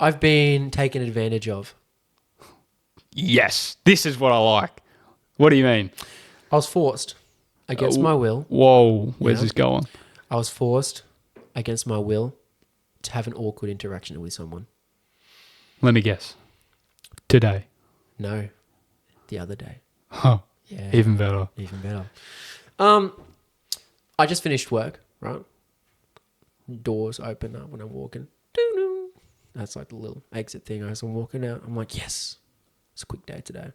I've been taken advantage of. Yes, this is what I like. What do you mean? I was forced against my will. Whoa, where's Yeah. this going? I was forced against my will to have an awkward interaction with someone. Let me guess. Today. No, the other day. Huh. Yeah, Even better. even better. I just finished work, right? Doors open up when I'm walking. Doo-doo. That's like the little exit thing as I'm walking out. I'm like, yes, it's a quick day today.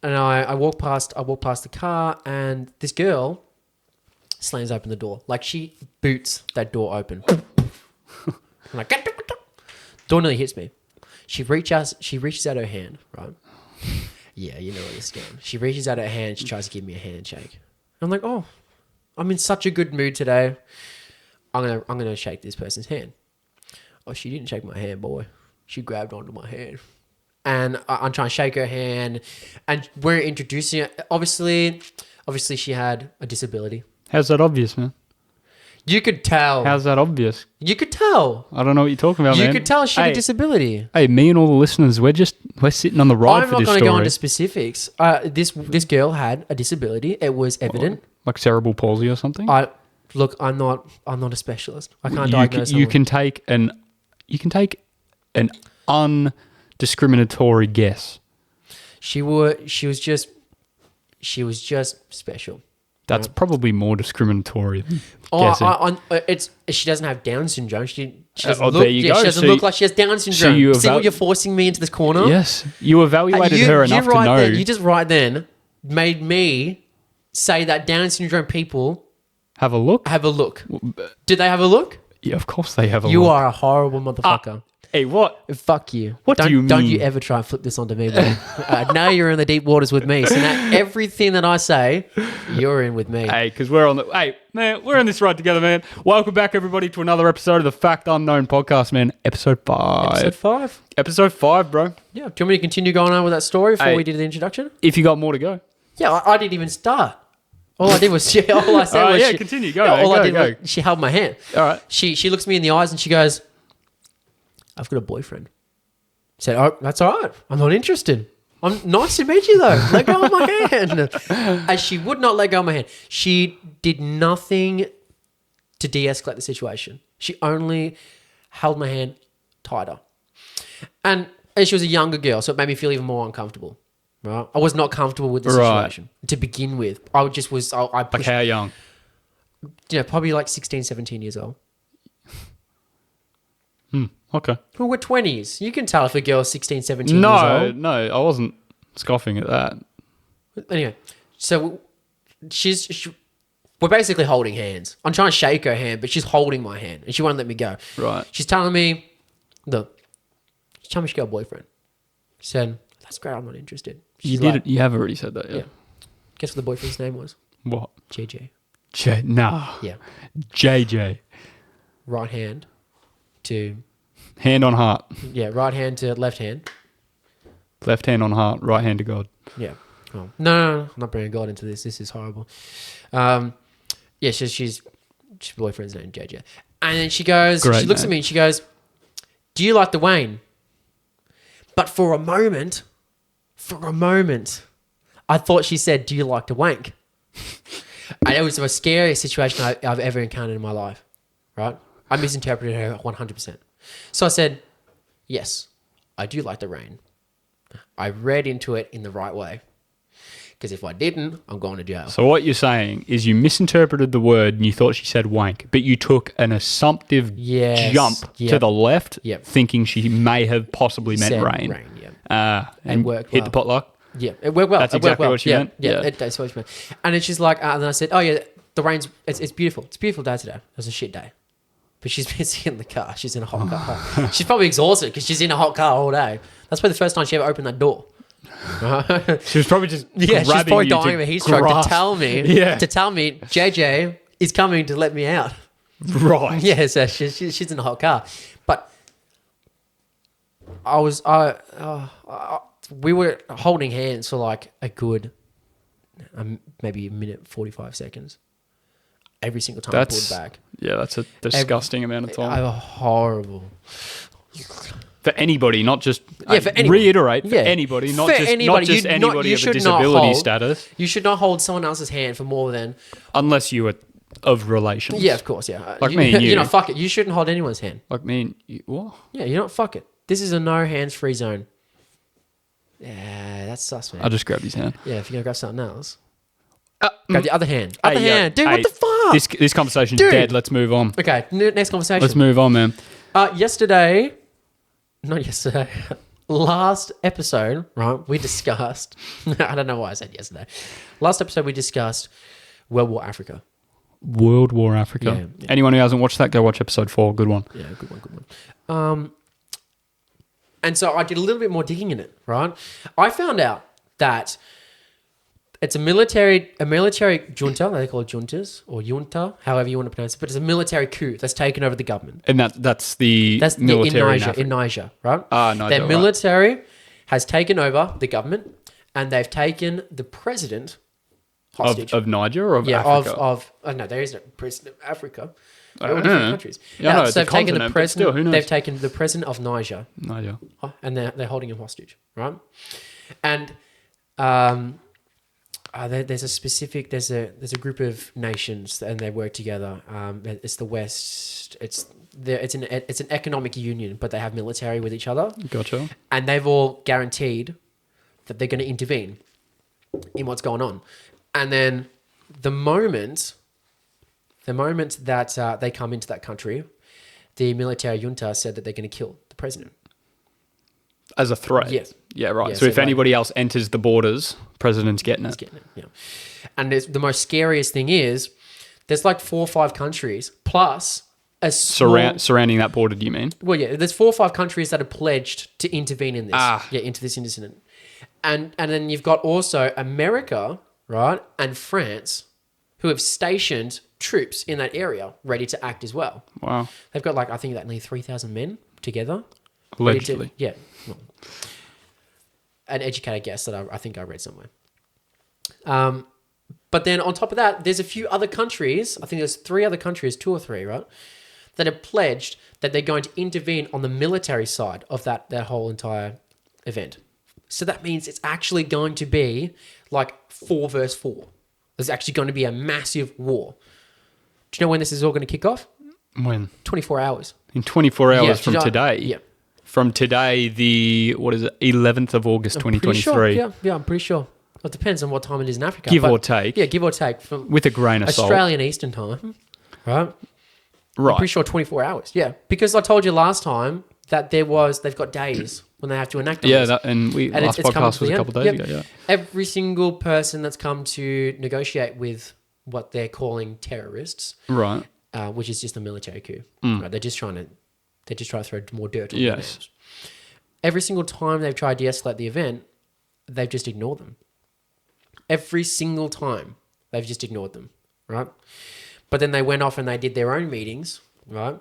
And I walk past the car, and this girl slams open the door. Like, she boots that door open. I'm like, door nearly hits me. She reaches out her hand, right? Yeah, you know where this is going. She reaches out her hand. She tries to give me a handshake. I'm like, oh, I'm in such a good mood today. I'm gonna shake this person's hand. Oh, she didn't shake my hand, boy. She grabbed onto my hand. And I'm trying to shake her hand. And we're introducing her. Obviously she had a disability. How's that obvious, man? You could tell. How's that obvious? You could tell. I don't know what you're talking about, You man. could tell she had a disability. Hey, me and all the listeners, we're sitting on the ride I'm for not this going story. to go into specifics. This girl had a disability. It was evident. Like cerebral palsy or something? I'm not a specialist. I can't diagnose you can take an undiscriminatory guess. She was just special. That's probably more discriminatory than guessing. She doesn't have Down syndrome. She doesn't there you go. She doesn't look like she has Down syndrome. you See what you're forcing me into this corner? Yes. You evaluated her enough to know. You just right then made me say that Down syndrome people Have a look? have a look. Did they have a look? Yeah, of course they have a look. You are a horrible motherfucker. Hey, what? Fuck you. What do you mean? Don't you ever try and flip this onto me, man. Now you're in the deep waters with me. So now everything that I say, you're in with me. Hey, because we're on this ride together, man. Welcome back, everybody, to another episode of the Fact Unknown podcast, man. Episode 5. Episode 5. Episode 5, bro. Yeah. Do you want me to continue going on with that story before Hey. we did the introduction? If you got more to go. Yeah, I didn't even start. All I did was all I said was continue. Go, yeah, man. all I did Go. was she held my hand. All right. She looks me in the eyes and she goes, "I've got a boyfriend." I said, "Oh, that's all right. I'm not interested. I'm nice to meet you though. Let go of my hand." And she would not let go of my hand. She did nothing to de-escalate the situation. She only held my hand tighter. And she was a younger girl, so it made me feel even more uncomfortable. Right? I was not comfortable with the situation to begin with. I just was, I Like pushed, how young? probably like 16, 17 years old. Okay. Well, we're 20s. You can tell if a girl's 16, 17 years old. No, I wasn't scoffing at that. Anyway, so we're basically holding hands. I'm trying to shake her hand, but she's holding my hand and she won't let me go. Right. She's telling me, look, she's telling me she got a boyfriend. She said, "That's great, I'm not interested." She's You like, did it. You have already said that, yeah. Yeah. Guess what the boyfriend's name was? What? JJ. Nah. Yeah. JJ. Right hand to, Hand on heart. yeah, right hand to left hand. Left hand on heart. Right hand to God. Yeah. Oh. No, I'm not bringing God into this. This is horrible. Yeah, she's boyfriend's name, JJ. And then she goes, Great she looks name. at me and she goes, "Do you like the Wayne?" But for a moment, I thought she said, "Do you like to wank?" And it was the scariest situation I've ever encountered in my life, right? I misinterpreted her 100%. So I said, "Yes, I do like the rain." I read into it in the right way. Because if I didn't, I'm going to jail. So what you're saying is you misinterpreted the word and you thought she said wank, but you took an assumptive jump to the left, thinking she may have possibly meant Said rain. Yeah. And worked hit well. the potluck. Yeah, it worked well. That's It worked exactly well. what she meant? Yeah, Yeah. that's what she meant. And then she's like, and then I said, "Oh yeah, the rain's it's beautiful. It's a beautiful day today. It was a shit day." But she's busy in the car. She's in a hot car. She's probably exhausted because she's in a hot car all day. That's probably the first time she ever opened that door. She was probably just Yeah, she's grabbing probably you dying of a heat stroke grasp. to tell me JJ is coming to let me out. Right. Yeah, so she's in a hot car. But we were holding hands for like a good maybe a minute 45 seconds. Every single time I pulled back. Yeah, that's a disgusting amount of time. I have a horrible. For anybody, not just... For anybody. Reiterate, for anybody, not just anybody of a disability status. You should not hold someone else's hand for more than... Unless you are of relations. Yeah, of course, yeah. Like me and you. You know, fuck it. You shouldn't hold anyone's hand. Like me and you. What? Yeah, you know, fuck it. This is a no hands-free zone. Yeah, that's sus, man. I just grabbed his hand. Yeah, if you're going to grab something else. Grab the other hand. Other Hey, hand. Dude, what the fuck? This conversation's Dude. dead. Let's move on. Okay, next conversation. Let's move on, man. Not yesterday. Last episode, right, we discussed... I don't know why I said yesterday. Last episode, we discussed World War Africa. World War Africa. Yeah. Anyone who hasn't watched that, go watch episode 4. Good one. Yeah, good one. And so I did a little bit more digging in it, right? I found out that it's a military junta, they call it juntas, or junta, however you want to pronounce it, but it's a military coup that's taken over the government. And that's the military in Niger, right? Niger, Their military has taken over the government, and they've taken the president hostage. Of Niger or of Africa? No, there isn't a president of Africa. I They're all don't different know. countries. Yeah, no, so they've taken the president. Still, who knows? They've taken the president of Niger, Niger. and they're holding him hostage, right? And there's a group of nations, and they work together. It's the West. It's an economic union, but they have military with each other. Gotcha. And they've all guaranteed that they're going to intervene in what's going on. And then the moment that they come into that country, the military junta said that they're going to kill the president. As a threat? Yes. Yeah, right. Yeah, so if anybody else enters the borders, president's getting it. He's getting it, yeah. And the most scariest thing is there's like 4 or 5 countries plus a surrounding that border, do you mean? Well, yeah, there's 4 or 5 countries that are pledged to intervene in this. Into this incident. And then you've got also America, right, and France, who have stationed troops in that area ready to act as well. Wow. They've got I think nearly 3,000 men together. Allegedly. Well, an educated guess that I think I read somewhere. But then on top of that, there's a few other countries, I think there's 3 other countries, 2 or 3, right, that have pledged that they're going to intervene on the military side of that whole entire event. So that means it's actually going to be like 4 versus 4. There's actually going to be a massive war. Do you know when this is all going to kick off? When? 24 hours. In 24 hours from today? Yeah. From today, 11th of August, 2023. Yeah, I'm pretty sure. Well, it depends on what time it is in Africa. Give or take. Yeah, give or take. With a grain of salt. Australian Eastern Time, right? Right. I'm pretty sure 24 hours, yeah. Because I told you last time that they've got days when they have to enact on this. Yeah, last podcast was a couple of days ago, yeah. Every single person that's come to negotiate with what they're calling terrorists, right, which is just a military coup. Right? They're just trying to throw more dirt on the names. Every single time they've tried to de-escalate the event, they've just ignored them. Every single time they've just ignored them, right? But then they went off and they did their own meetings, right?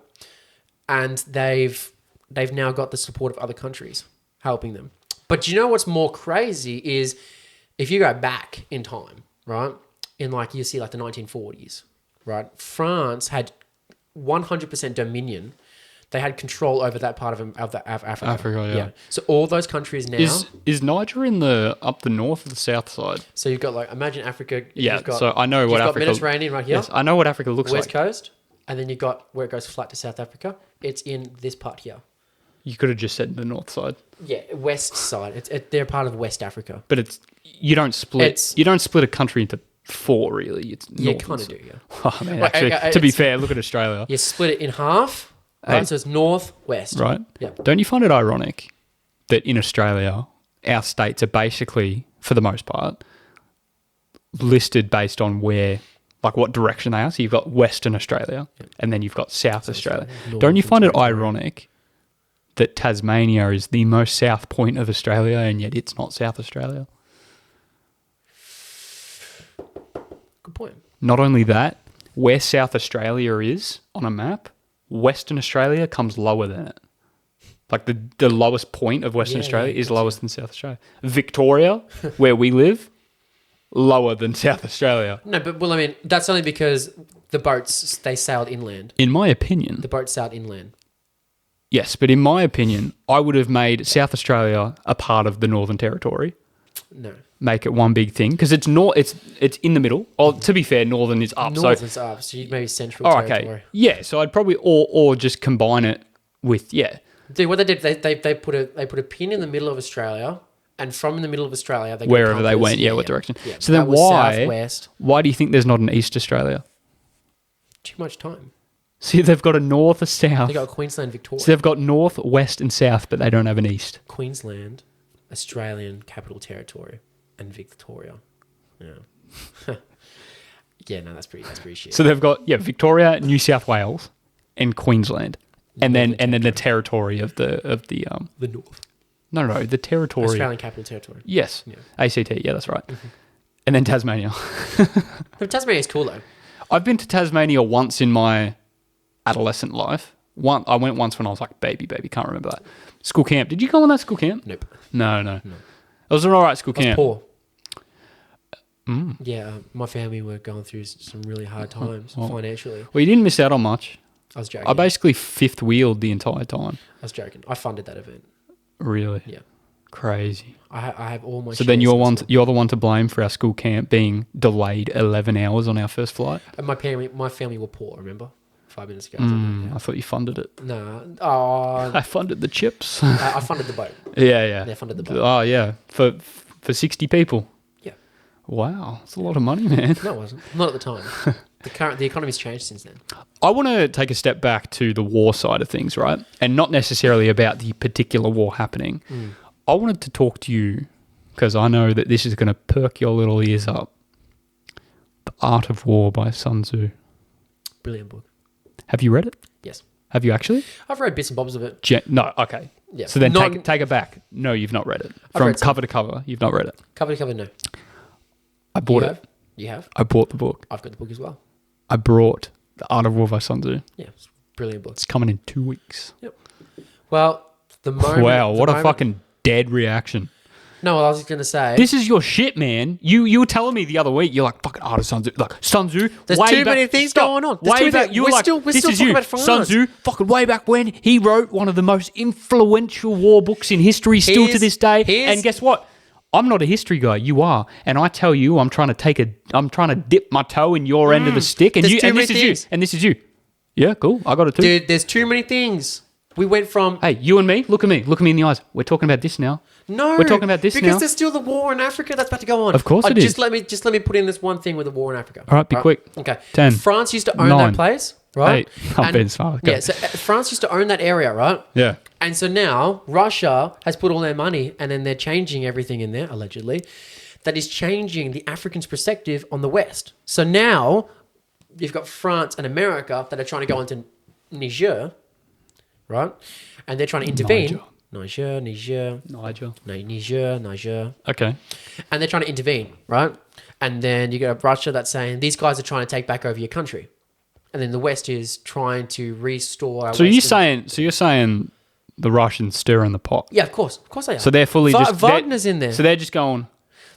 And they've now got the support of other countries helping them. But you know what's more crazy is if you go back in time, right? In you see the 1940s, right? France had 100% dominion. They had control over that part of Africa. Africa, yeah. So all those countries now... Is Niger up the north or the south side? So you've got imagine Africa... Yeah, so I know what Africa... You've got Mediterranean right here. Yes, I know what Africa looks West like. Coast, and then you've got where it goes flat to South Africa. It's in this part here. You could have just said the north side. Yeah, west side. They're part of West Africa. But you don't split a country into 4, really. It's you kind of do, yeah. Oh, man, actually, to be fair, look at Australia. You split it in half... Right, so it's north, west. Right. Yeah. Don't you find it ironic that in Australia, our states are basically, for the most part, listed based on where, what direction they are? So you've got Western Australia, and then you've got South Australia. Don't you find it ironic that Tasmania is the most south point of Australia, and yet it's not South Australia? Good point. Not only that, where South Australia is on a map, Western Australia comes lower than it. The lowest point of Western Australia is lowest than South Australia. Victoria, where we live, lower than South Australia. No, but that's only because the boats, they sailed inland. In my opinion. The boats sailed inland. Yes, but in my opinion, I would have made South Australia a part of the Northern Territory. No. Make it one big thing because it's in the middle. Oh, to be fair, Northern is up. North so is up, so maybe Central oh, Territory. okay, yeah. So I'd probably or just combine it with Dude, what they did, they put a pin in the middle of Australia, and from the middle of Australia, they go wherever they compass. went. What direction? Yeah. So then That was why southwest? why do you think there's not an East Australia? Too much time. See, they've got a north, a south. They got Queensland, Victoria. So they've got north, west, and south, but they don't have an east. Queensland, Australian Capital Territory, and Victoria. Yeah. Yeah, no, that's pretty shit. So they've got Victoria, New South Wales, and Queensland, and then the territory of the the North. no the territory. Australian Capital Territory. Yes, Yeah. ACT. Yeah, that's right. And then Tasmania. Tasmania is cool though. I've been to Tasmania once in my adolescent life. I went once when I was like baby, can't remember that. School camp. Did you go on that school camp? Nope. No. It was an alright school I was camp. poor. Yeah, my family were going through some really hard times financially. Well, you didn't miss out on much. I was joking. I basically fifth wheeled the entire time. I was joking. I funded that event. Really? Yeah. Crazy. I have all my. So then shares you're in one. school. You're the one to blame for our school camp being delayed 11 hours on our first flight. And my family were poor. Remember, 5 minutes ago. I was like, I thought you funded it. no, oh, I funded the chips. I funded the boat. yeah. They funded the boat. Oh yeah, for 60 people. Yeah. Wow, that's a lot of money, man. No, it wasn't. Not at the time. The economy's changed since then. I want to take a step back to the war side of things, right? And not necessarily about the particular war happening. I wanted to talk to you because I know that this is going to perk your little ears up. The Art of War by Sun Tzu. Brilliant book. Have you read it? Yes. Have you actually? I've read bits and bobs of it. No, okay. Yeah. So then take it back. No, you've not read it. From read some. cover to cover, you've not read it. Cover to cover, no. I bought You it. have? You have? I bought the book. I've got the book as well. I brought The Art of War by Sun Tzu. Yeah, it's a brilliant book. It's coming in 2 weeks. Yep. Well, the moment. Wow, what the a moment- fucking dead reaction. No, I was just going to say. This is your shit, man. You were telling me the other week, you're like, fucking Art of Sun Tzu. Like, Sun Tzu, There's way too back, many things stop. going on. There's too Way many back, things. you were We're like, still this is talking you. about Sun France. Tzu, fucking way back when, he wrote one of the most influential war books in history still to this day. And guess what? I'm not a history guy. You are. And I tell you, I'm trying to dip my toe in your end of the stick. And There's you, too and many this is you. things. And this is you. Yeah, cool. I got it too. Dude, there's too many things. We went from. Hey, you and me, look at me. Look at me in the eyes. We're talking about this now. No, We're talking about this because now. there's still the war in Africa that's about to go on. Of course it just is. Let me put in this one thing with the war in Africa. All right, be quick. Okay. 10, France used to own 9, that place, right? 8. I'm being smart. Okay. Yeah, so France used to own that area, right? Yeah. And so now Russia has put all their money, and then they're changing everything in there, allegedly. That is changing the Africans' perspective on the West. So now you've got France and America that are trying to go into Niger, right? And they're trying to intervene. Niger. Okay. And they're trying to intervene, right? And then you got Russia that's saying these guys are trying to take back over your country. And then the West is trying to restore our So Western- you're saying the Russians stir in the pot. Yeah, of course they are. So they're fully just Wagner's in there. So they're just going.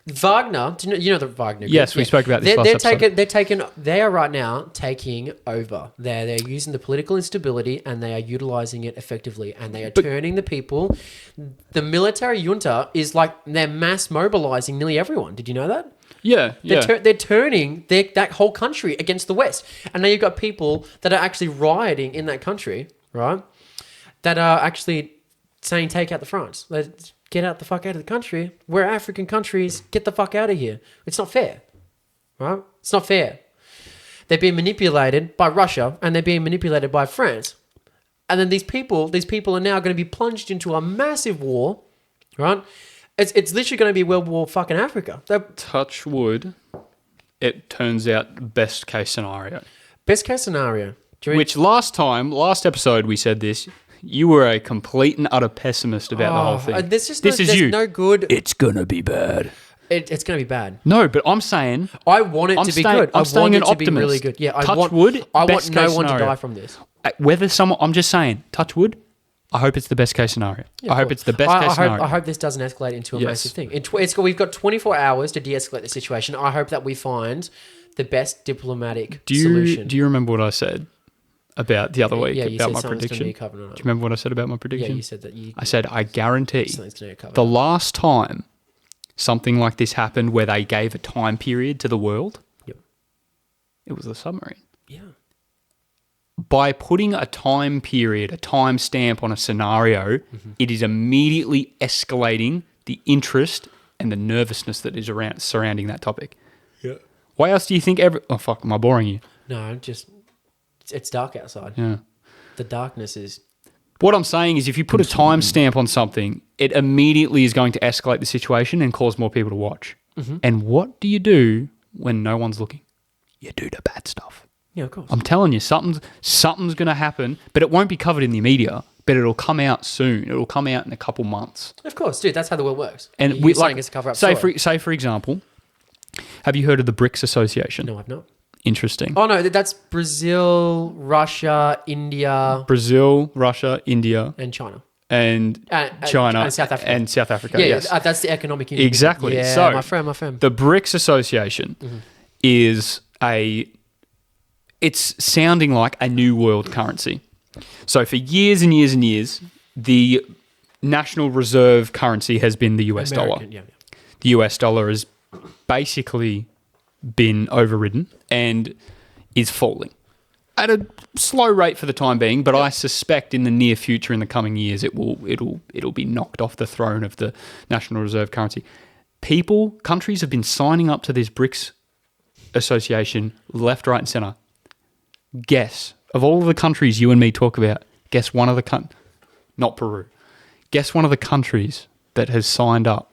Wagner, do you know the Wagner group? Yes, we spoke about this last episode. They are right now taking over. They're using the political instability and they are utilizing it effectively, and they are turning the people. The military junta is like they're mass mobilizing nearly everyone. Did you know that? Yeah, They're turning that whole country against the West, and now you've got people that are actually rioting in that country, right? That are actually saying, "Take out the France. Let's get out the fuck out of the country. We're African countries. Get the fuck out of here." It's not fair, right? It's not fair. They're being manipulated by Russia, and they're being manipulated by France, and then these people are now going to be plunged into a massive war, right? It's literally going to be World War fucking Africa. Touch wood. It turns out best case scenario. Best case scenario. Which last episode we said this. You were a complete and utter pessimist about the whole thing. There's no good. It's gonna be bad. It's going to be bad. No, but I'm saying I want it to be good. I'm I staying want an it to be optimist. really good. Yeah, I Touch want wood, I want best no case one to scenario. die from this. whether someone, I'm just saying, touch wood. I hope it's the best case scenario. Yeah, I hope cool. it's the best case scenario. I hope this doesn't escalate into a Yes. massive thing. We've got 24 hours to de-escalate the situation. I hope that we find the best diplomatic solution. Do you remember what I said? about the other week Yeah, you about said my something's going to prediction. be Do covered on it. you remember what I said about my Yeah, prediction? you said that I said, I guarantee something's going to get covered. the last time something like this happened where they gave a time period to the world, Yep. it was the submarine. Yeah. By putting a time period, a time stamp on a scenario, it is immediately escalating the interest and the nervousness that is around surrounding that topic. Yeah. Why else do you think oh fuck, am I boring you? No, it's dark outside. Yeah. The darkness is What I'm saying is if you put a time stamp on something, it immediately is going to escalate the situation and cause more people to watch. And what do you do when no one's looking? You do the bad stuff. yeah, of course. I'm telling you, something's going to happen, but it won't be covered in the media, but it'll come out soon. It'll come out in a couple months. Of course, dude. That's how the world works. And You're we saying like it's a cover up say story. for example, have you heard of the BRICS Association? No, I've not. Interesting. Oh no, that's Brazil, Russia, India, Brazil, Russia, India, and China. and China and South Africa. and South Africa. Yeah, yes. that's the economic union. Exactly. Yeah, So, my friend. The BRICS Association is it's sounding like a new world currency. So for years and years and years, the national reserve currency has been the US dollar. American, yeah. The US dollar has basically been overridden and is falling at a slow rate for the time being, but I suspect in the near future, in the coming years, it'll be knocked off the throne of the national reserve currency. Countries have been signing up to this BRICS association left, right, and center. Guess, of all of the countries you and me talk about, guess one of the not Peru. Guess one of the countries that has signed up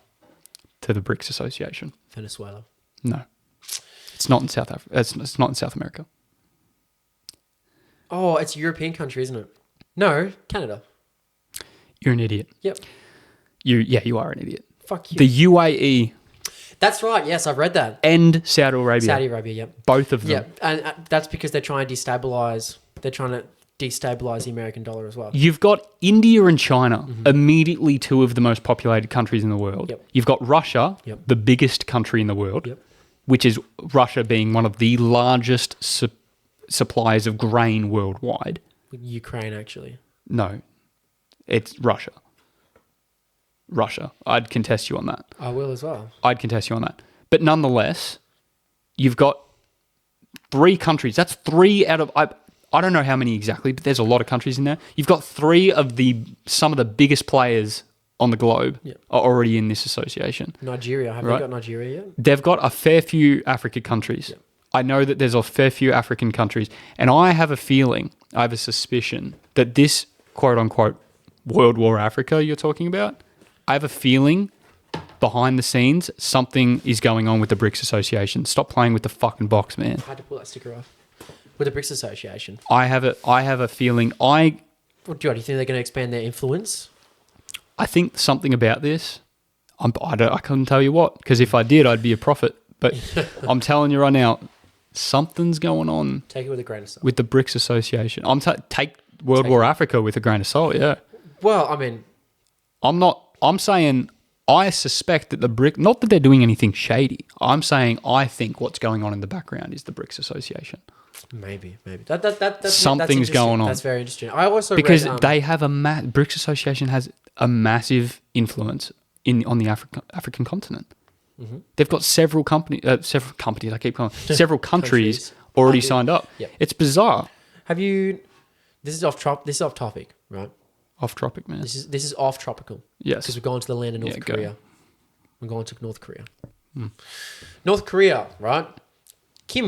to the BRICS association. Venezuela. No, it's not in South Africa. It's not in South America. Oh, it's a European country, isn't it? No, Canada. You're an idiot. Yep. You are an idiot. Fuck you. The UAE That's right. Yes, I've read that. and Saudi Arabia, Saudi Arabia. Yep. both of them. Yep. And that's because they're trying to destabilize. They're trying to destabilize the American dollar as well. You've got India and China, immediately two of the most populated countries in the world. Yep. You've got Russia, Yep. the biggest country in the world, Yep. which is Russia being one of the largest suppliers of grain worldwide. Ukraine, actually. No, it's Russia. Russia. I'd contest you on that. I will as well. I'd contest you on that. But nonetheless, you've got three countries. That's three out of... I don't know how many exactly, but there's a lot of countries in there. You've got some of the biggest players on the globe Yep. are already in this association. Nigeria. Have Right. they got Nigeria yet? They've got a fair few African countries. Yep. I know that there's a fair few African countries, and I have a feeling, I have a suspicion that this quote-unquote World War Africa you're talking about, I have a feeling behind the scenes something is going on with the BRICS Association. Stop playing with the fucking box, man. I had to pull that sticker off. With the BRICS Association. I have a feeling. What do you think they're going to expand their influence? I think something about this. I couldn't tell you what, because if I did, I'd be a prophet. But I'm telling you right now, something's going on Take it with a grain of salt. with the BRICS Association. Take World War Africa with a grain of salt. Yeah, Well, I mean, I'm saying I suspect that the BRICS, not that they're doing anything shady. I'm saying I think what's going on in the background is the BRICS Association. maybe. That's Something's interesting. going on. That's very interesting. I also Because read, they have BRICS Association has a massive influence on the African continent. Mm-hmm. They've got several countries. I keep calling several countries already signed up. Yep. It's bizarre. Have you? This is off topic, right? Off tropic, man. This is off tropical. Yes. Because we're going to the land of North Yeah, go. Korea. We're going to North Korea. North Korea, right? Kim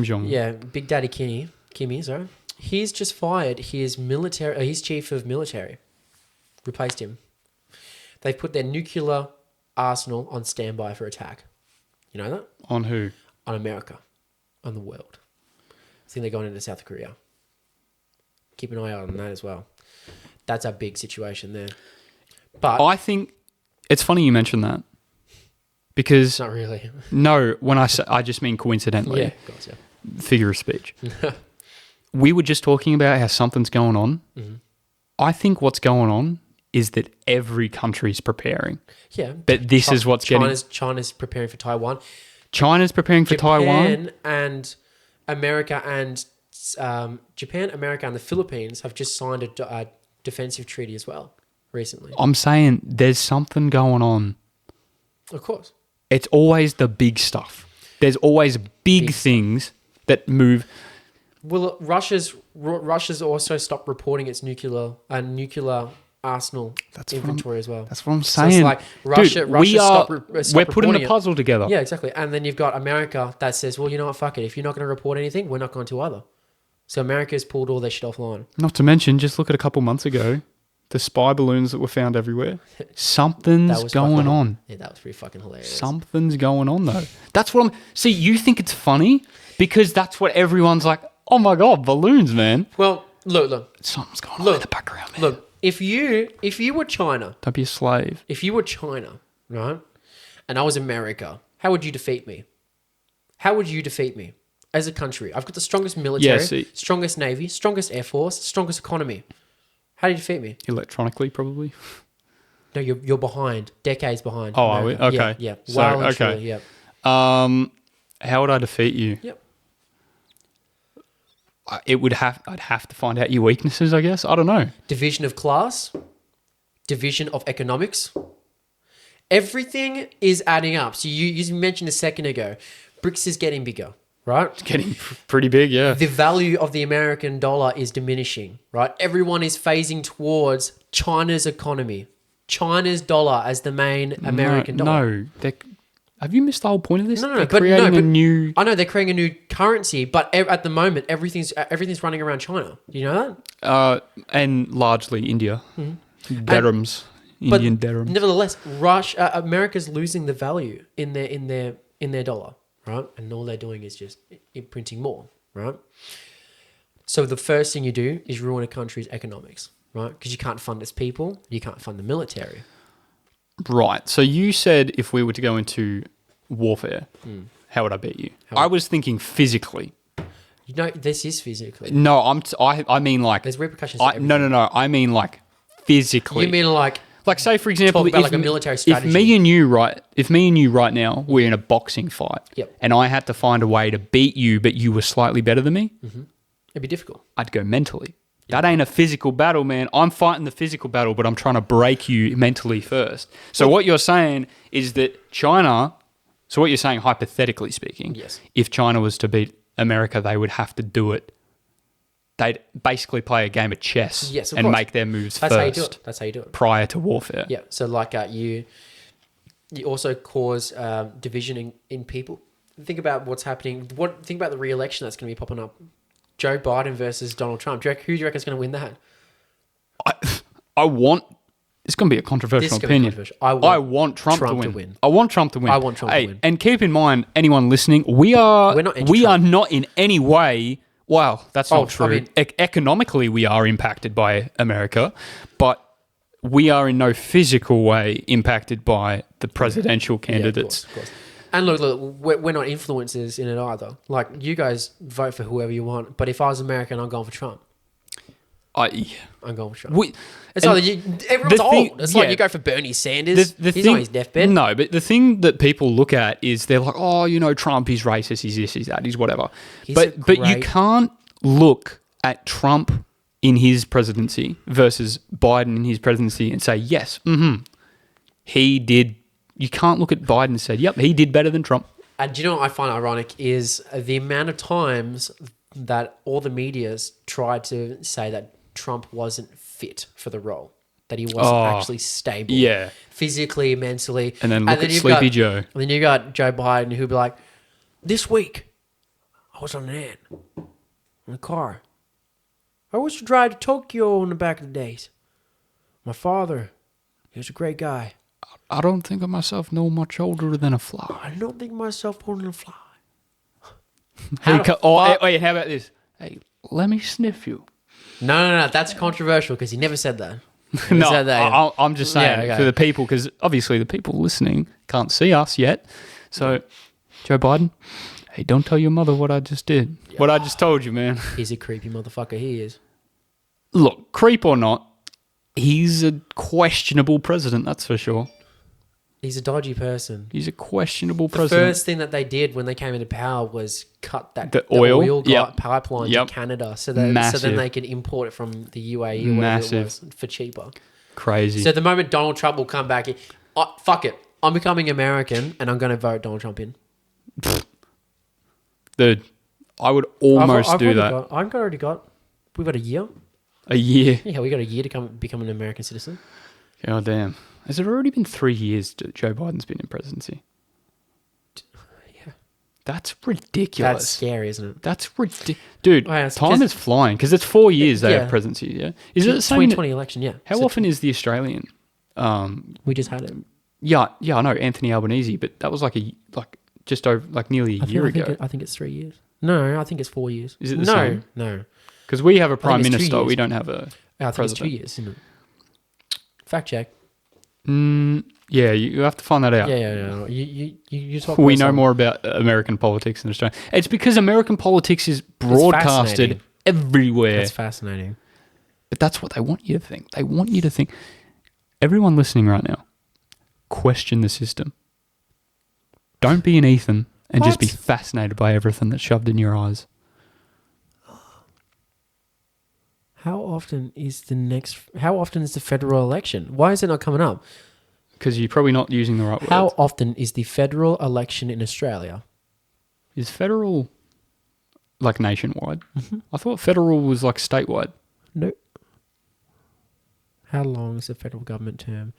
Jong. Yeah, Big Daddy Kimmy, sorry. He's just fired his chief of military. Replaced him. They've put their nuclear arsenal on standby for attack. You know that? On who? On America. On the world. I think they're going into South Korea. Keep an eye out on that as well. That's a big situation there. But I think it's funny you mentioned that because not really. no, when I say I just mean coincidentally, Yeah, of course, yeah. figure of speech. We were just talking about how something's going on. Mm-hmm. I think what's going on is that every country's preparing. Yeah. But this is what's China's preparing for Taiwan. China's preparing for Taiwan. Japan and America and Japan, America, and the Philippines have just signed a defensive treaty as well recently. I'm saying there's something going on. Of course. It's always the big stuff. There's always big things that move. Well, Russia's also stopped reporting its nuclear arsenal inventory as well. That's what I'm So saying. it's like Russia stopped we're putting reporting a it. puzzle together. Yeah, exactly. And then you've got America that says, well, you know what, fuck it. If you're not going to report anything, we're not going to either. So America's pulled all their shit offline. Not to mention, just look at a couple months ago, the spy balloons that were found everywhere. Something's going on. Yeah, that was pretty fucking hilarious. Something's going on though. That's what I'm. See, you think it's funny because that's what everyone's like. Oh my god, balloons, man! Well, look. Something's going on in the background, man. Look, if you were China, Don't be a slave. if you were China, right, and I was America, how would you defeat me? How would you defeat me as a country? I've got the strongest military, strongest navy, strongest air force, strongest economy. How do you defeat me? Electronically, probably. No, you're behind, decades behind. Oh, are we? America. Okay. Yeah. So, Well and okay. truly, yeah. How would I defeat you? Yep. I'd have to find out your weaknesses, I guess. I don't know. Division of class, division of economics. Everything is adding up. So you mentioned a second ago, BRICS is getting bigger, right? It's getting pretty big, yeah. The value of the American dollar is diminishing, right? Everyone is phasing towards China's economy, China's dollar as the main American dollar. No, have you missed the whole point of this? No, They're creating a new. I know they're creating a new currency, but at the moment, everything's running around China. Do you know that? And largely India. Mm-hmm. Dirhams. Indian dirhams. Nevertheless, America's losing the value in their dollar, right? And all they're doing is just imprinting more, right? So the first thing you do is ruin a country's economics, right? Because you can't fund its people, you can't fund the military. Right. So you said if we were to go into warfare, how would I beat you? I was thinking physically. You know, this is physically. No, I mean like. There's repercussions. To everything. No. I mean like physically. You mean like say for example, talk about like a military strategy. If me and you right now we're in a boxing fight, Yep. and I had to find a way to beat you, but you were slightly better than me, it'd be difficult. I'd go mentally. That ain't a physical battle, man. I'm fighting the physical battle, but I'm trying to break you mentally first. So what you're saying is that China. So what you're saying, hypothetically speaking, Yes. if China was to beat America, they would have to do it. They'd basically play a game of chess and course. make their moves That's first. how you do it. That's how you do it. Prior to warfare. Yeah. So like you also cause division in people. Think about what's happening. Think about the re-election that's going to be popping up. Joe Biden versus Donald Trump. Who do you reckon is going to win that? I want. It's going to be a controversial opinion. I want Trump to win. I want Trump to win. I want Trump to win. And keep in mind, anyone listening, we are not in any way. Well, that's not true. I mean, economically, we are impacted by America, but we are in no physical way impacted by the presidential candidates. Yeah, of course. And look, we're not influencers in it either. Like, you guys vote for whoever you want, but if I was American, I'm going for Trump. I'm going for Trump. It's like everyone's old. It's like you go for Bernie Sanders. He's on his deathbed. No, but the thing that people look at is they're like, oh, you know, Trump, he's racist, he's this, he's that, he's whatever. But you can't look at Trump in his presidency versus Biden in his presidency and say, yes, he did. You can't look at Biden and say, yep, he did better than Trump. And do you know what I find ironic is the amount of times that all the media's tried to say that Trump wasn't fit for the role, that he wasn't actually stable, physically, mentally. And then look at Sleepy Joe. And then you got Joe Biden who'd be like, this week, I was on an ad in a car. I used to drive to Tokyo in the back of the days. My father, he was a great guy. I don't think of myself no much older than a fly. I don't think of myself older than a fly. Hey, wait, how about this? Hey, let me sniff you. No, that's controversial because he never said that. I'm just saying for the people, because obviously the people listening can't see us yet. So, Joe Biden, hey, don't tell your mother what I just did. Yeah. What I just told you, man. He's a creepy motherfucker, he is. Look, creep or not, he's a questionable president, that's for sure. He's a dodgy person. He's a questionable The president. first thing that they did when they came into power was cut The oil? Yep. pipeline Yep. to Canada, so then Massive. they could import it from the UAE or whatever Massive. it was for cheaper. Crazy. So the moment Donald Trump will come back, fuck it, I'm becoming American and I'm going to vote Donald Trump in. Dude, I would almost do that. We've got a year. A year. Yeah, we got a year to become an American citizen. God damn. Has it already been 3 years that Joe Biden's been in presidency? Yeah. That's ridiculous. That's scary, isn't it? That's ridiculous. Dude, Oh, yeah, it's time because- is flying because it's 4 years they Yeah. have presidency, yeah? Is it the same? 2020 election, yeah. How So often is the Australian? we just had it. Yeah, I know, Anthony Albanese, but that was just over, nearly a year ago. I think it's 3 years. No, I think it's 4 years. Is it the same? No. Because we have a prime it's 2 minister, years. we don't have a I think it's 2 president. years, isn't it? Fact check. Yeah, you have to find that out. Yeah. You talk. We about know some- more about American politics than Australia. It's because American politics is broadcasted fascinating. everywhere. That's fascinating. But that's what they want you to think. They want you to think. Everyone listening right now, question the system. Don't be an Ethan and just be What? fascinated by everything that's shoved in your eyes. How often is the federal election? Why is it not coming up? Because you're probably not using the right How words. often is the federal election in Australia? Is federal nationwide? Mm-hmm. I thought federal was statewide. No. How long is the federal government term?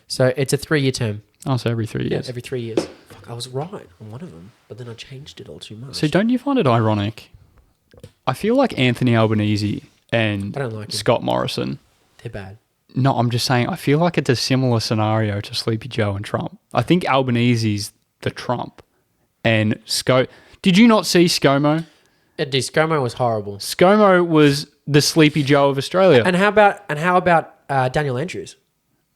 So it's a 3-year term. Oh, so every 3 years. Yeah, every 3 years. Fuck, I was right on one of them, but then I changed it all too much. So don't you find it ironic? I feel like Anthony Albanese and I don't like him. Scott Morrison. They're bad. No, I'm just saying, I feel like it's a similar scenario to Sleepy Joe and Trump. I think Albanese's the Trump. And did you not see ScoMo? ScoMo was horrible. ScoMo was the Sleepy Joe of Australia. And how about Daniel Andrews?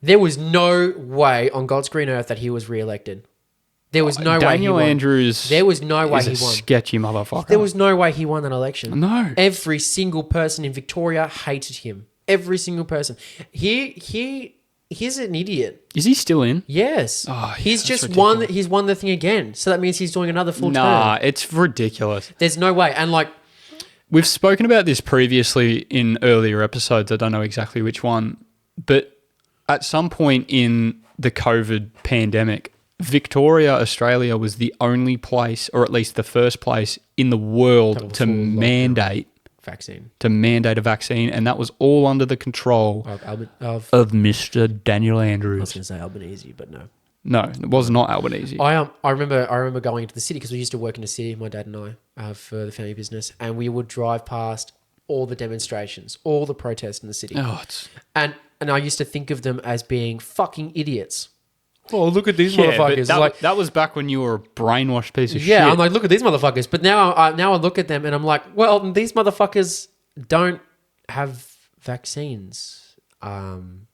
There was no way on God's green earth that he was re-elected. There was no way he Daniel won. Andrews There was no way is a he won. sketchy motherfucker. There was no way he won that election. No. Every single person in Victoria hated him. Every single person. He's an idiot. Is he still in? Yes. Oh, yeah, he's that's just ridiculous. won. He's won the thing again. So that means he's doing another full Nah, term. it's ridiculous. There's no way. And We've spoken about this previously in earlier episodes. I don't know exactly which one. But at some point in the COVID pandemic, Victoria, Australia was the only place, or at least the first place in the world Total to full lockdown. mandate a vaccine, and that was all under the control of of Mr. Daniel I was Andrews. going to say Albanese, but no. No, it was not Albanese. I remember going into the city because we used to work in the city, my dad and I, for the family business, and we would drive past all the demonstrations, all the protests in the city, Oh, it's and I used to think of them as being fucking idiots. oh, look at these motherfuckers. That was back when you were a brainwashed piece of shit. Yeah, I'm like, look at these motherfuckers. But now I look at them and I'm like, well, these motherfuckers don't have vaccines. I'm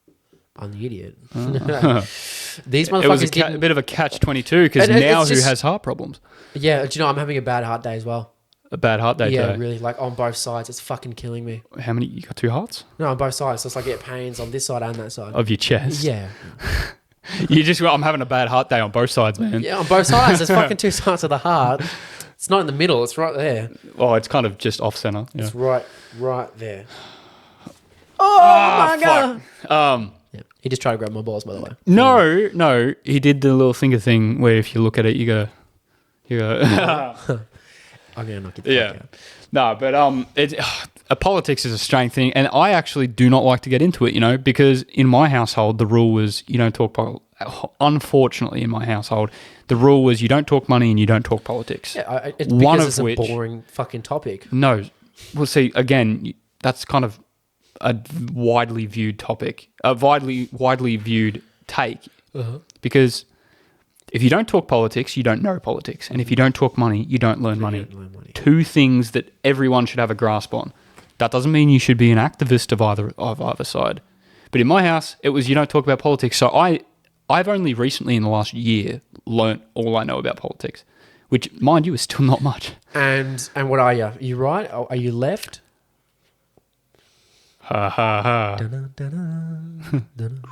the idiot. These it was motherfuckers a didn't. bit of a catch-22 because And it's now just- who has heart problems? Yeah, do you know I'm having a bad heart day as well? A bad heart day Yeah, today. really, on both sides. It's fucking killing me. How many? You got 2 hearts No, on both sides. So it's like I get pains on this side and that side. of your chest. Yeah. You just go, I'm having a bad heart day on both sides, man. Yeah, on both sides. There's fucking 2 sides of the heart. It's not in the middle. It's right there. Oh, it's kind of just off center. Yeah. It's right there. Oh my God. Yeah. He just tried to grab my balls, by the way. No, he did the little finger thing where if you look at it, you go. I'm going to knock it the fuck Yeah. out. No, but politics is a strange thing, and I actually do not like to get into it, because in my household the rule was you don't talk unfortunately in my household the rule was you don't talk money and you don't talk politics. Yeah, it's One because of it's a which- boring fucking topic. No, well, see, again, that's kind of a widely viewed topic, a widely viewed take, because if you don't talk politics, you don't know politics, and if you don't talk money, you don't learn money. don't learn money. 2 things that everyone should have a grasp on. That doesn't mean you should be an activist of either side, but in my house, it was you don't talk about politics. So I've only recently in the last year learnt all I know about politics, which, mind you, is still not much. And what are you? Are you right? Are you left? Ha ha ha. Dun-dun, dun-dun, dun-dun.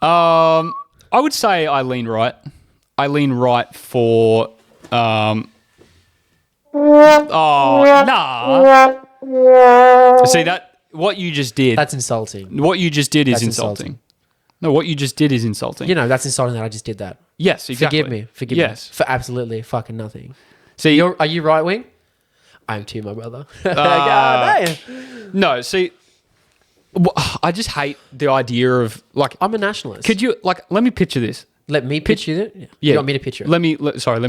I would say I lean right. I lean right for. Nah. See that what you just did. That's insulting. What you just did is That's insulting. insulting. No, what you just did is insulting. You know, that's insulting that I just did that. Yes, exactly. Forgive me. Forgive Yes. me. For absolutely fucking nothing. See, Are you right wing? I am too, my brother. God damn. no. See, I just hate the idea of like. I'm a nationalist. Could you like? Let me picture this. let me pitch you it? Yeah. You want me to picture it? Let me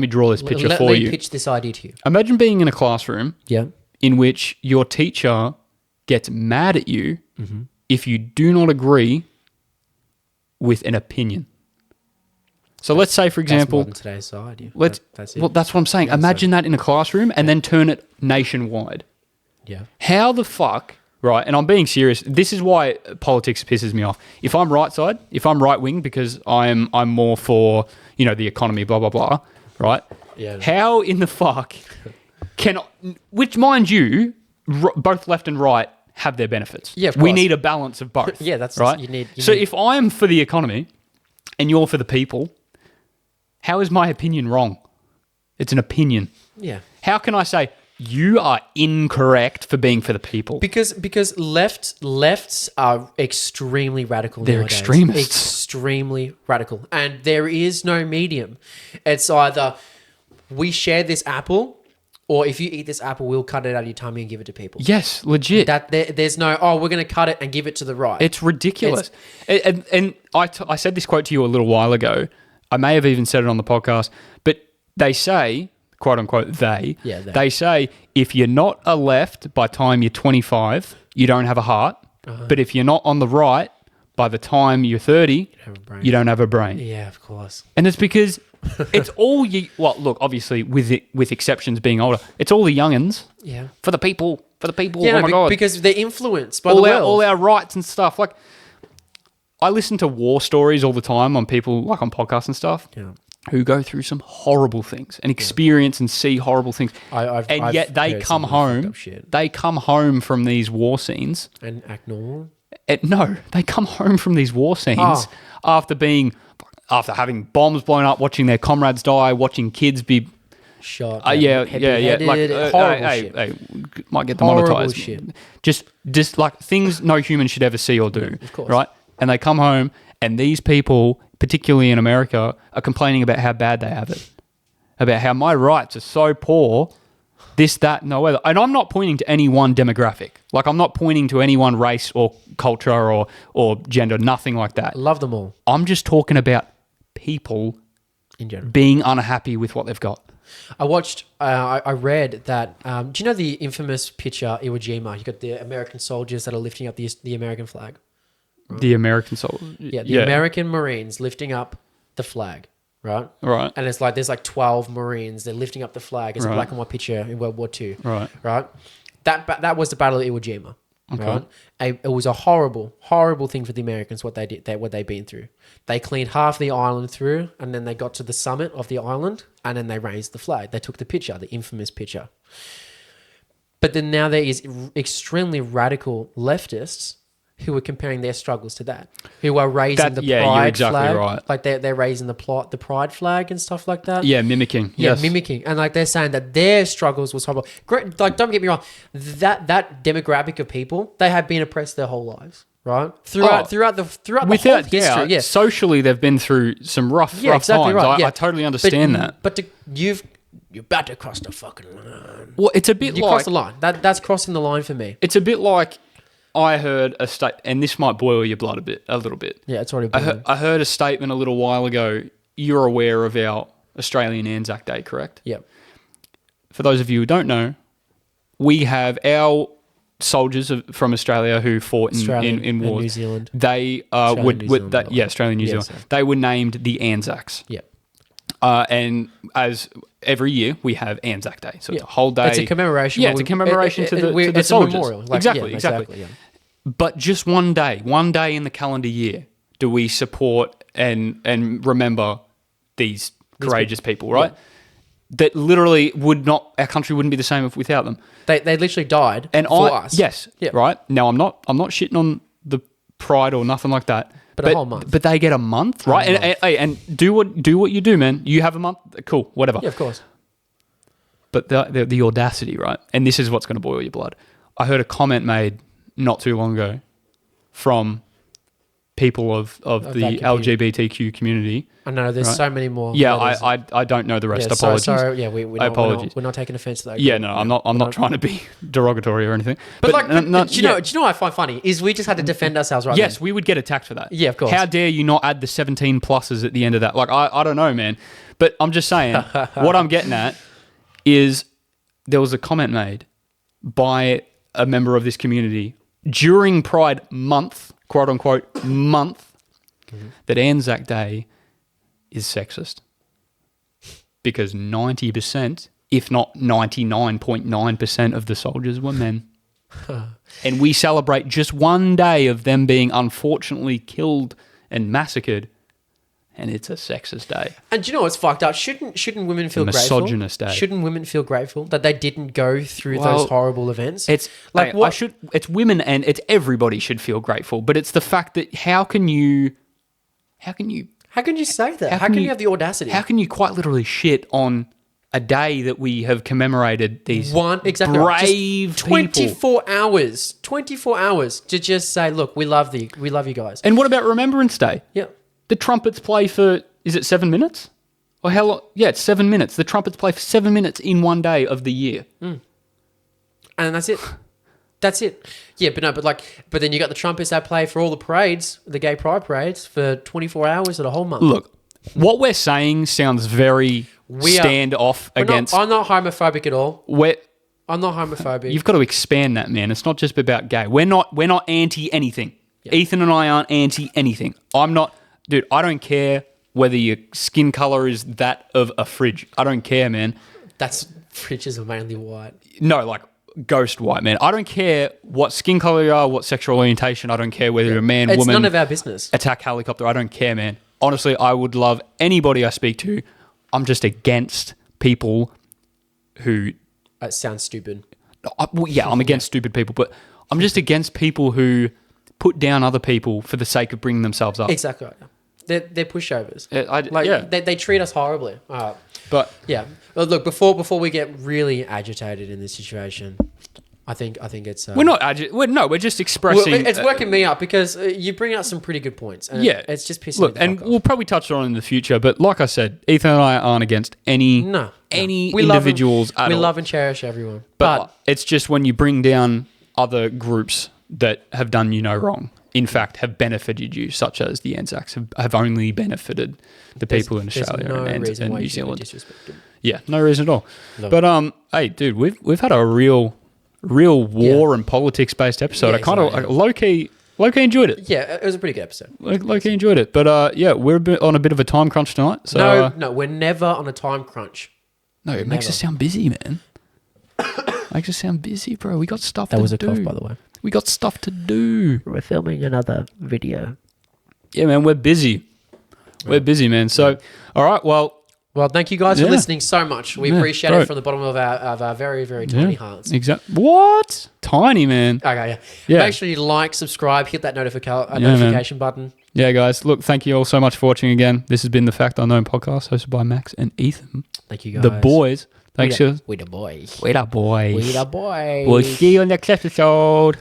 draw this picture Let for me you. pitch this idea to you. Imagine being in a classroom Yeah. in which your teacher gets mad at you Mm-hmm. if you do not agree with an opinion. So let's say, for example, That's modern today's society. That's it. Well, that's what I'm saying. Yeah, Imagine that in a classroom and then turn it nationwide. yeah. How the fuck, right? And I'm being serious. This is why politics pisses me off. If I'm right side, if I'm right wing, because I'm more for the economy, blah blah blah, right? Yeah. How in the fuck can, which mind you, both left and right have their benefits. Yeah, of we course. need a balance of both. Yeah, that's right. you need. So if I'm for the economy and you're for the people, how is my opinion wrong? It's an opinion. yeah. How can I say you are incorrect for being for the people? Because lefts are extremely radical. They're nowadays. extremists. Extremely radical, and there is no medium. It's either we share this apple, or if you eat this apple, we'll cut it out of your tummy and give it to people. Yes, legit. There's no we're going to cut it and give it to the right. It's ridiculous. And I said this quote to you a little while ago. I may have even said it on the podcast, but they say, quote unquote, they say, if you're not a left by time you're 25, you don't have a heart. But if you're not on the right by the time you're 30, you don't have a brain. Yeah, of course. And it's because it's all look, obviously with exceptions being older, it's all the youngins. Yeah. For the people. Yeah, oh my God. because they're influenced by all the our, world. all our rights and stuff. Like, I listen to war stories all the time on people, like on podcasts and stuff, Yeah. who go through some horrible things and experience and see horrible things. I've Yet they heard come some really fucked home. up shit. They come home from these war scenes. And act normal. No, they come home from these war scenes Oh. after having bombs blown up, watching their comrades die, watching kids be. Shot. Yeah. beheaded, Like, horrible hey, shit. hey, might get Horrible demonetized. shit. Just like things no human should ever see or do. Of course. Right? And they come home, and these people, particularly in America, are complaining about how bad they have it, about how my rights are so poor. This, that, no other. And I'm not pointing to any one demographic. Like, I'm not pointing to any one race or culture or gender, nothing like that. Love them all I'm just talking about people in general. being unhappy with what they've got. I watched. I read that. Do you know the infamous picture Iwo Jima? You got the American soldiers that are lifting up the American flag. The American soul. Yeah, the American Marines lifting up the flag. Right. Right. And it's like there's like 12 Marines. They're lifting up the flag. It's a Right. black and white picture in World War II. Right. Right. That was the Battle of Iwo Jima. Right. It was a horrible, horrible thing for the Americans. What they did, what they've been through. They cleaned half the island through, and then they got to the summit of the island, and then they raised the flag. They took the picture, the infamous picture. But then now there is extremely radical leftists who are comparing their struggles to that, who are raising the you're pride exactly flag, right. like they're raising the pride flag and stuff like that. Yeah, mimicking. Yeah, Yes. mimicking, and like they're saying that their struggles was horrible. Great, like don't get me wrong, that demographic of people, they have been oppressed their whole lives, right? Throughout the whole Without history. doubt, Yeah, socially they've been through some rough exactly times. right. I totally understand that. But you're about to cross the fucking line. Well, it's a bit You like cross the line. That's crossing the line for me. it's a bit like I heard a and this might boil your blood a little bit. Yeah, it's already. I heard a statement a little while ago. You're aware of our Australian Anzac Day, correct? Yeah, For those of you who don't know, we have our soldiers from Australia who fought in and wars. New Zealand. They Australia, New Zealand, by the way. Australia and New Yeah, Zealand. so- They were named the Anzacs. Yeah, And as every year we have Anzac Day, so it's a whole day. It's a commemoration. Yeah, it's a commemoration to the it's soldiers. a memorial. Like, exactly, yeah, exactly. yeah. But just one day in the calendar year, do we support and remember these courageous people, right? Yeah. That literally our country wouldn't be the same without them. They literally died And for us. yes, Yeah. right. Now I'm not shitting on the pride or nothing like that, But a whole month. But they get a month, right? And do what you do, man. You have a month, cool, whatever. Yeah, of course. But the audacity, right? And this is what's going to boil your blood. I heard a comment made not too long ago from people of the LGBTQ community. I know there's so many more. Yeah, I don't know the rest. Apologies. So yeah, we're not taking offense to that. Yeah, no, I'm not trying to be derogatory or anything. But like, do you know what I find funny is we just had to defend ourselves, right? Yes, we would get attacked for that. Yeah, of course. How dare you not add the 17 pluses at the end of that? Like, I don't know, man. But I'm just saying, what I'm getting at is there was a comment made by a member of this community during Pride Month, quote unquote month, that Anzac Day is sexist because 90%, if not 99.9% of the soldiers were men. And we celebrate just one day of them being unfortunately killed and massacred, and it's a sexist day. And do you know what's fucked up? Shouldn't women feel grateful? Misogynist day. Shouldn't women feel grateful that they didn't go through those horrible events? It's like it's women and it's everybody should feel grateful, but it's the fact that how can you say that? How can you have the audacity? How can you quite literally shit on a day that we have commemorated these brave just 24 hours 24 hours to just say, look, we love you guys. And what about Remembrance Day? Yeah. The trumpets play for, is it 7 minutes? Or how long? Yeah, it's 7 minutes. The trumpets play for 7 minutes in one day of the year. And that's it. That's it. Yeah, but then you got the trumpets that play for all the parades, the gay pride parades, for 24 hours of a whole month. Look, what we're saying sounds very standoff against... I'm not homophobic at all. I'm not homophobic. You've got to expand that, man. It's not just about gay. We're not anti anything. Yeah. Ethan and I aren't anti anything. I'm not... Dude, I don't care whether your skin color is that of a fridge. I don't care, man. Fridges are mainly white. No, like ghost white, man. I don't care what skin color you are, what sexual orientation. I don't care whether you're a man, woman. It's none of our business. Attack helicopter. I don't care, man. Honestly, I would love anybody I speak to. I'm just against people who... It sounds stupid. I'm against stupid people, but I'm just against people who put down other people for the sake of bringing themselves up. Exactly. They're pushovers. They treat us horribly. But yeah, look, before we get really agitated in this situation, I think it's we're not we're just expressing. It's working me up because you bring out some pretty good points. And it's just pissing me the fuck and off. We'll probably touch on it in the future. But like I said, Ethan and I aren't against any individuals at all. We love and cherish everyone, but it's just when you bring down other groups that have done you no wrong, in fact, have benefited you, such as the Anzacs have only benefited the people in Australia and New Zealand. Yeah, no reason at all. But hey, dude, we've had a real war and politics based episode. I kind of low key enjoyed it. Yeah, it was a pretty good episode. Low key enjoyed it. But we're on a bit of a time crunch tonight. So no, we're never on a time crunch. No, it makes us sound busy, man. Makes us sound busy, bro. We got stuff to do. That was a cough, by the way. We got stuff to do. We're filming another video. Yeah, man, we're busy. We're busy, man. So, all right, well, thank you guys for listening so much. We appreciate it from the bottom of our very, very tiny hearts. Exactly. What? Tiny, man. Okay, yeah. Make sure you like, subscribe, hit that notification button. Yeah, guys. Look, thank you all so much for watching again. This has been the Fact Unknown podcast hosted by Max and Ethan. Thank you, guys. The boys. Thanks, We the boys. We the boys. We the boys. We'll see you in the next episode.